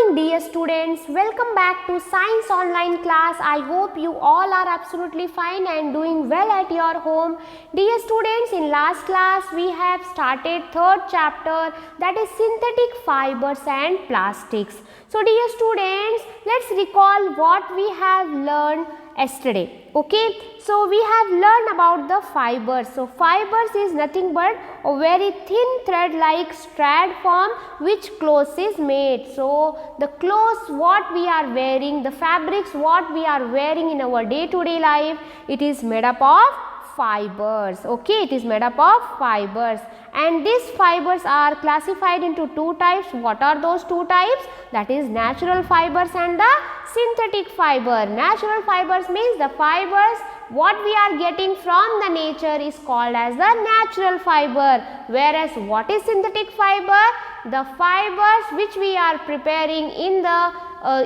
morning dear students, welcome back to Science Online class. I hope you all are absolutely fine and doing well at your home. Dear students, in last class we have started third chapter, that is synthetic fibers and plastics. So dear students, let's recall what we have learned yesterday. Okay, so we have learned about the fibers. So fibers is nothing but a very thin thread like strand from which clothes is made. So the clothes what we are wearing, the fabrics what we are wearing in our day to day life, it is made up of fibers. Okay, it is made up of fibers, and these fibers are classified into two types. What are those two types? That is natural fibers and the synthetic fiber. Natural fibers means the fibers what we are getting from the nature is called as the natural fiber, whereas what is synthetic fiber? The fibers which we are preparing in the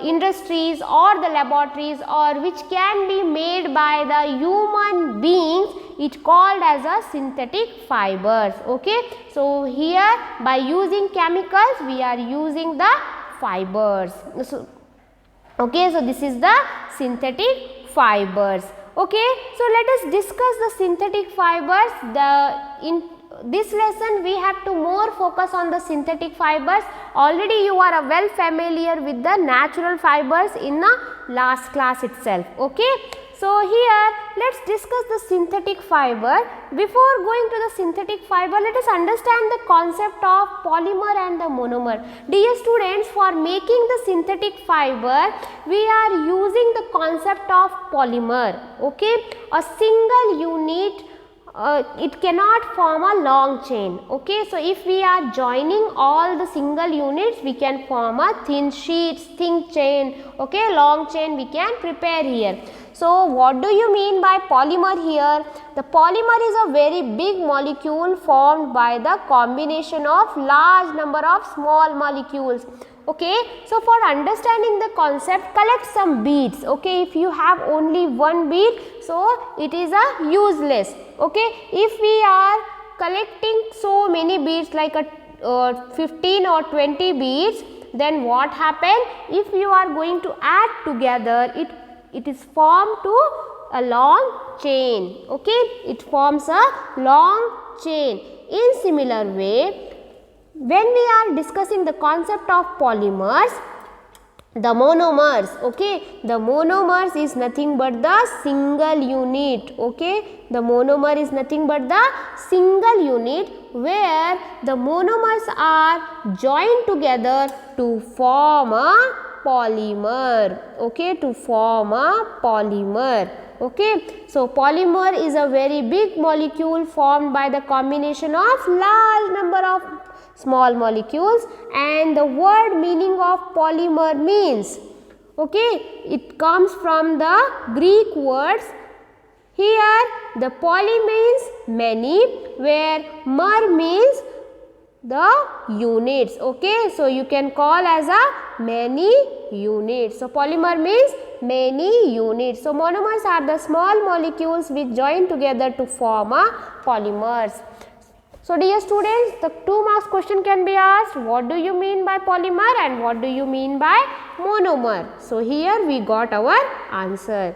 industries or the laboratories, or which can be made by the human beings, it called as a synthetic fibers. Okay, so here by using chemicals we are using the fibers. So, okay, so this is the synthetic fibers. Okay, so let us discuss the synthetic fibers. In this lesson we have to more focus on the synthetic fibers. Already you are well familiar with the natural fibers in the last class itself. Okay, so here let's discuss the synthetic fiber. Before going to the synthetic fiber, let us understand the concept of polymer and the monomer. Dear students, for making the synthetic fiber we are using the concept of polymer. Okay, a single unit it cannot form a long chain. Okay, so if we are joining all the single units, we can form a thin sheets, thin chain. Okay, long chain we can prepare here. So what do you mean by polymer here? The polymer is a very big molecule formed by the combination of large number of small molecules. Okay, so for understanding the concept, collect some beads. Okay, if you have only one bead, so it is a useless. Okay, if we are collecting so many beads like a 15 or 20 beads, then what happen? If you are going to add together, it is formed to a long chain. Okay, it forms a long chain. In similar way, when we are discussing the concept of polymers, the monomers, okay, the monomers is nothing but the single unit. Okay, the monomer is nothing but the single unit where the monomers are joined together to form a polymer. Okay, to form a polymer. Okay, so polymer is a very big molecule formed by the combination of large number of small molecules, and the word meaning of polymer means, okay, it comes from the Greek words. Here the poly means many, where mer means the units. Okay, so you can call as a many units. So polymer means many units. So monomers are the small molecules which join together to form a polymers. So dear students, the 2 marks question can be asked, what do you mean by polymer and what do you mean by monomer? So here we got our answer.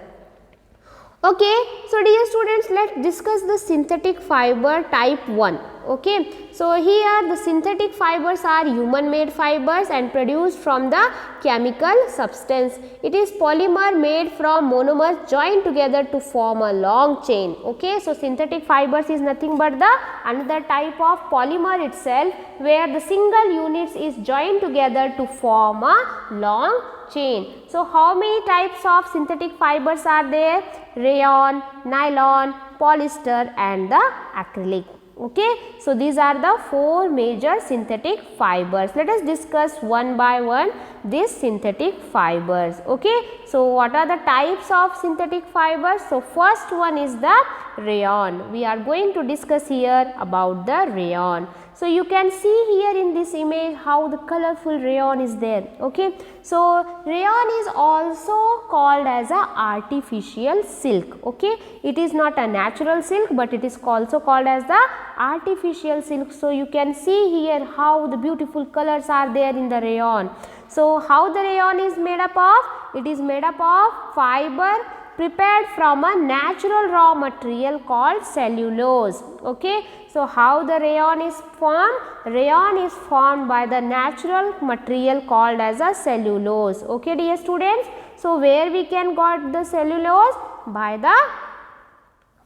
Okay, so dear students, let's discuss the synthetic fiber type 1. Okay, so here the synthetic fibers are human made fibers and produced from the chemical substance. It is polymer made from monomers joined together to form a long chain. Okay, so synthetic fibers is nothing but the another type of polymer itself, where the single units is joined together to form a long chain. So how many types of synthetic fibers are there? Rayon, nylon, polyester and the acrylic. Okay, so these are the 4 major synthetic fibers. Let us discuss one by one these synthetic fibers. Okay, so what are the types of synthetic fibers? So first one is the rayon. We are going to discuss here about the rayon. So you can see here in this image how the colorful rayon is there. Okay, so rayon is also called as a artificial silk. Okay, it is not a natural silk, but it is also called as the artificial silk. So you can see here how the beautiful colors are there in the rayon. So how the rayon is made up of? It is made up of fiber prepared from a natural raw material called cellulose. Okay. So how the rayon is formed? Rayon is formed by the natural material called as a cellulose. Okay, dear students. So where we can got the cellulose? By the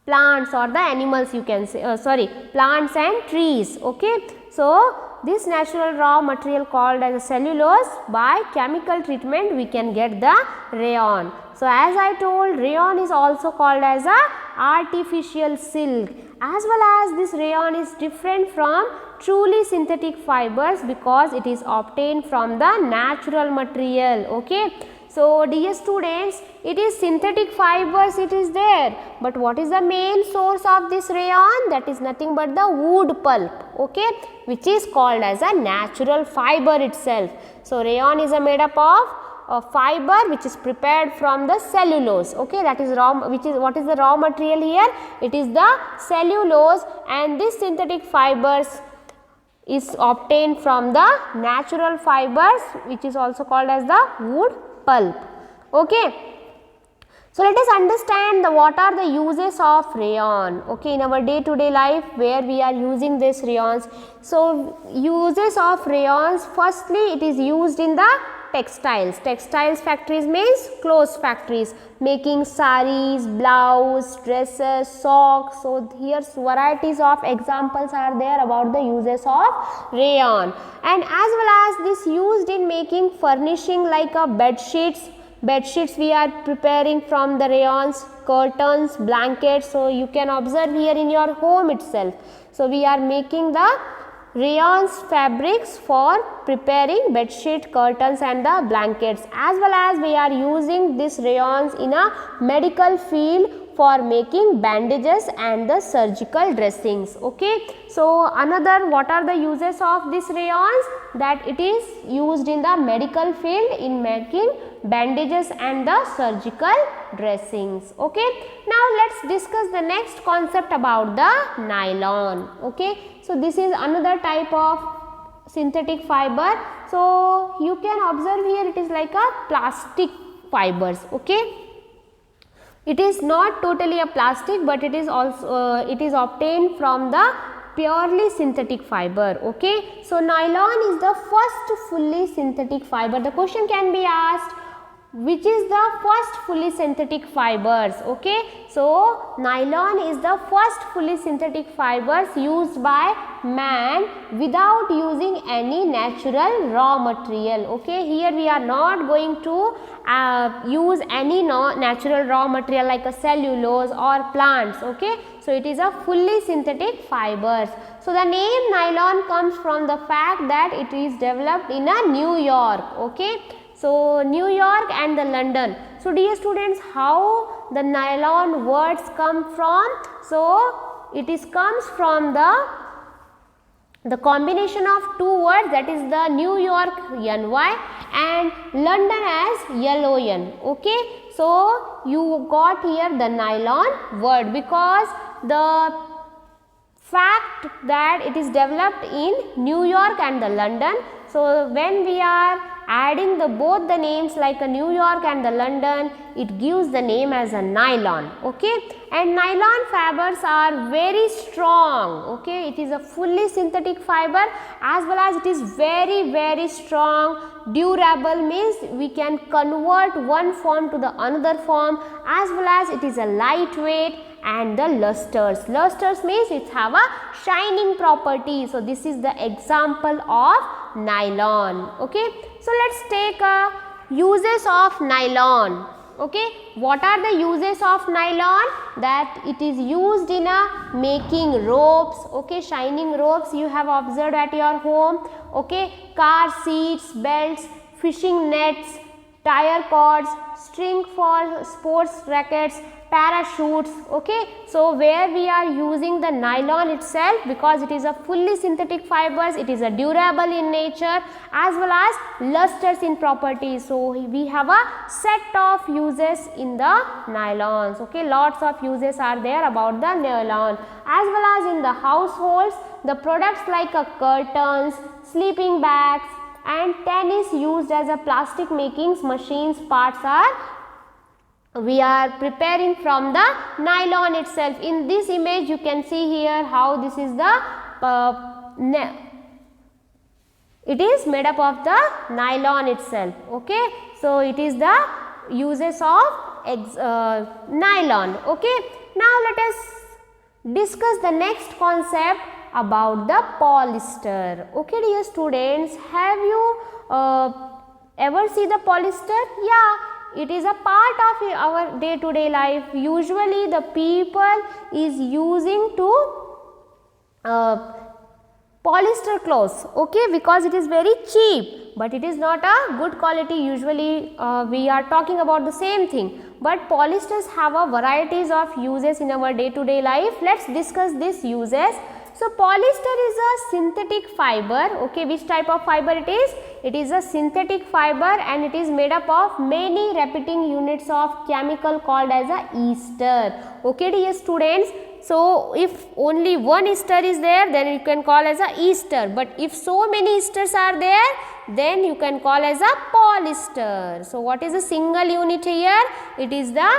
plants or the animals, you can say, plants and trees. Okay. So this natural raw material called as a cellulose, by chemical treatment we can get the rayon. So as I told, rayon is also called as a artificial silk, as well as this rayon is different from truly synthetic fibers because it is obtained from the natural material. Okay. So dear students, it is synthetic fibers, it is there, but what is the main source of this rayon? That is nothing but the wood pulp, okay, which is called as a natural fiber itself. So rayon is made up of a fiber which is prepared from the cellulose. Okay, that is raw, which is what is the raw material here? It is the cellulose, and this synthetic fibers is obtained from the natural fibers, which is also called as the wood pulp. Okay. So let us understand what are the uses of rayon, okay, in our day to day life where we are using these rayons. So uses of rayons, firstly it is used in the textiles. Textiles factories means clothes factories, making saris, blouse, dresses, socks. So here varieties of examples are there about the uses of rayon, and as well as this used in making furnishing like a bed sheets. Bed sheets we are preparing from the rayons, curtains, blankets. So you can observe here in your home itself. So we are making the rayons fabrics for preparing bed sheet, curtains and the blankets, as well as we are using this rayons in a medical field for making bandages and the surgical dressings. Okay. So another, what are the uses of this rayons? That it is used in the medical field in making bandages and the surgical dressings. Okay. Now let's discuss the next concept about the nylon. Okay. So this is another type of synthetic fiber. So you can observe here it is like a plastic fibers. Okay. It is not totally a plastic, but it is also it is obtained from the purely synthetic fiber. Okay. So nylon is the first fully synthetic fiber. The question can be asked, which is the first fully synthetic fibers? Okay. So nylon is the first fully synthetic fibers used by man without using any natural raw material. Okay. Here we are not going to use any natural raw material like a cellulose or plants. Okay. So it is a fully synthetic fibers. So the name nylon comes from the fact that it is developed in a New York. Okay. So New York and the London. So dear students, how the nylon words come from? So it is comes from the combination of two words, that is the New York NY and London as yellow N. Okay. So you got here the nylon word because the fact that it is developed in New York and the London. So when we are adding the both the names like a New York and the London, it gives the name as a nylon. Okay. And nylon fibers are very strong. Okay. It is a fully synthetic fiber, as well as it is very strong. Durable means we can convert one form to the another form, as well as it is a lightweight, and the lusters. Lusters means it have a shining property. So this is the example of nylon. Okay. So let's take uses of nylon. Okay. What are the uses of nylon? That it is used in making ropes. Okay. Shining ropes you have observed at your home. Okay. Car seats, belts, fishing nets, tire cords, string for sports rackets, parachutes. Okay. So where we are using the nylon itself, because it is a fully synthetic fibers, it is a durable in nature as well as lusters in properties. So we have a set of uses in the nylons. Okay. Lots of uses are there about the nylon, as well as in the households, the products like curtains, sleeping bags, and 10 is used as a plastic making machines. Parts are we are preparing from the nylon itself. In this image you can see here how this is the it is made up of the nylon itself. Okay, so it is the uses of nylon. Okay, now let us discuss the next concept about the polyester. Okay dear students, have you ever see the polyester? Yeah, it is a part of our day to day life. Usually the people is using to polyester clothes, okay, because it is very cheap, but it is not a good quality. Usually we are talking about the same thing, but polyesters have a varieties of uses in our day to day life. Let's discuss these uses. So polyester is a synthetic fiber. Okay, which type of fiber it is? It is a synthetic fiber and it is made up of many repeating units of chemical called as a ester. Okay dear students, so if only one ester is there, then you can call as a ester, but if so many esters are there, then you can call as a polyester. So what is a single unit here? It is the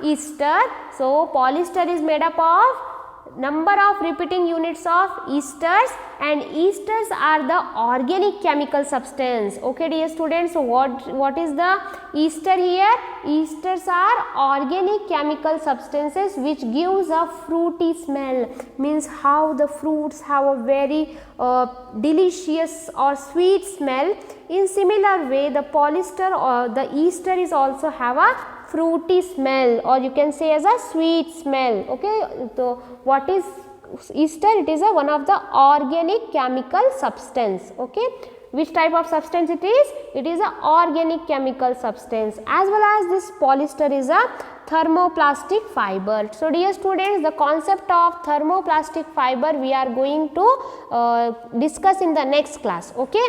ester. So polyester is made up of number of repeating units of esters, and esters are the organic chemical substance. Okay dear students, so what is the ester here? Esters are organic chemical substances which gives a fruity smell, means how the fruits have a very delicious or sweet smell. In similar way, the polyester or the ester is also have a fruity smell, or you can say as a sweet smell. Okay, so what is ester? It is a one of the organic chemical substance. Okay, which type of substance it is? It is a organic chemical substance. As well as this polyester is a thermoplastic fiber. So dear students, the concept of thermoplastic fiber we are going to discuss in the next class. Okay,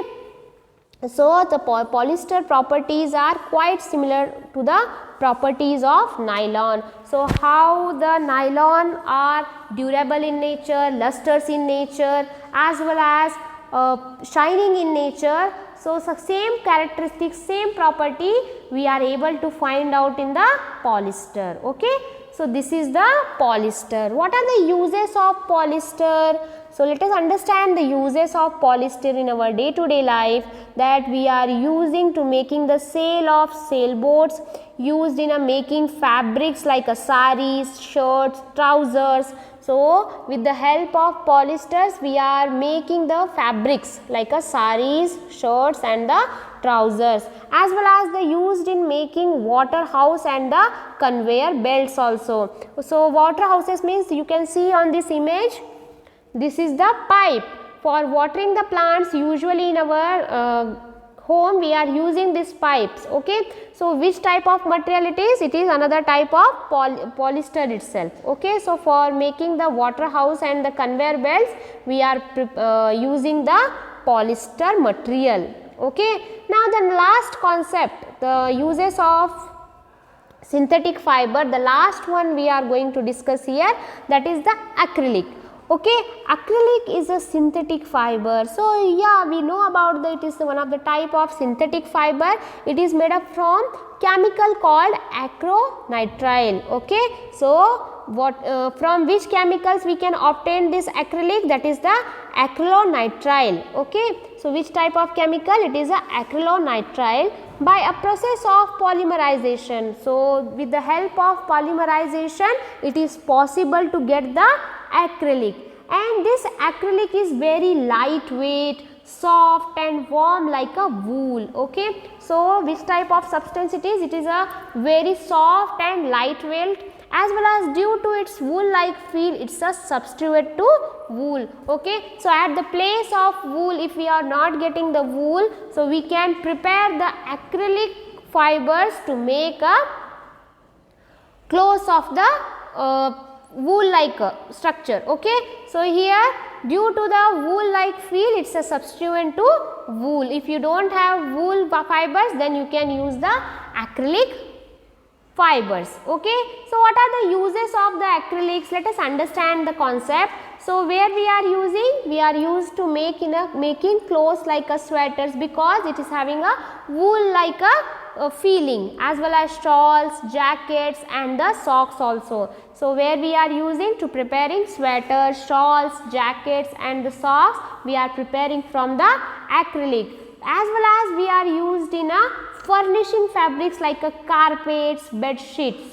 so the polyester properties are quite similar to the properties of nylon. So how the nylon are durable in nature, lustrous in nature, as well as shining in nature. So same characteristics, same property we are able to find out in the polyester. Okay, so this is the polyester. What are the uses of polyester? So let us understand the uses of polyester in our day to day life, that we are using to making the sail of sailboats, used in a making fabrics like a saris, shirts, trousers. So with the help of polyesters we are making the fabrics like a saris, shirts and the trousers, as well as they used in making water house and the conveyor belts also. So water houses means you can see on this image, this is the pipe for watering the plants. Usually in our home we are using these pipes. Okay, so which type of material it is? It is another type of polyester itself. Okay, so for making the water house and the conveyor belts we are using the polyester material. Okay, now the last concept, the uses of synthetic fiber, the last one we are going to discuss here, that is the acrylic. Okay, acrylic is a synthetic fiber. So yeah, we know about that. It is one of the type of synthetic fiber. It is made up from chemical called acrylonitrile. Okay, so what from which chemicals we can obtain this acrylic? That is the acrylonitrile. Okay, so which type of chemical? It is a acrylonitrile. By a process of polymerization. So with the help of polymerization it is possible to get the acrylic, and this acrylic is very lightweight, soft and warm like a wool. Okay, so which type of substance it is? It is a very soft and lightweight, as well as due to its wool like feel, it's a substitute to wool. Okay, so at the place of wool, if we are not getting the wool, so we can prepare the acrylic fibers to make a clothes of the wool like structure. Okay, so here due to the wool like feel, it's a substituent to wool. If you don't have wool fibers, then you can use the acrylic fibers. Okay, so what are the uses of the acrylics? Let us understand the concept. So where we are using? We are used to making clothes like a sweaters, because it is having a wool like a feeling, as well as shawls, jackets and the socks also. So where we are using to preparing sweaters, shawls, jackets and the socks, we are preparing from the acrylic, as well as we are used in a furnishing fabrics like a carpets, bed sheets.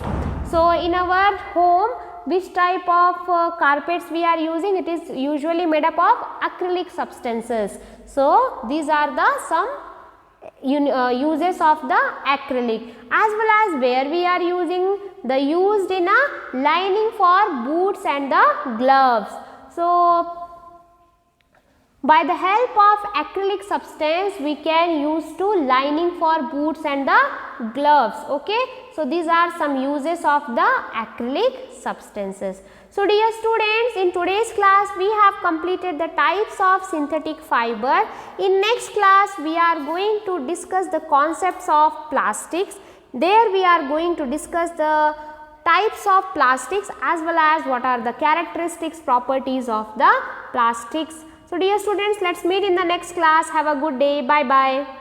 So in our home, which type of carpets we are using? It is usually made up of acrylic substances. So these are the some uses of the acrylic, as well as where we are using the used in a lining for boots and the gloves. So by the help of acrylic substance, we can use to lining for boots and the gloves. Okay, so these are some uses of the acrylic substances. So dear students, in today's class we have completed the types of synthetic fiber. In next class we are going to discuss the concepts of plastics. There we are going to discuss the types of plastics, as well as what are the characteristics, properties of the plastics. So dear students, let's meet in the next class. Have a good day. Bye bye.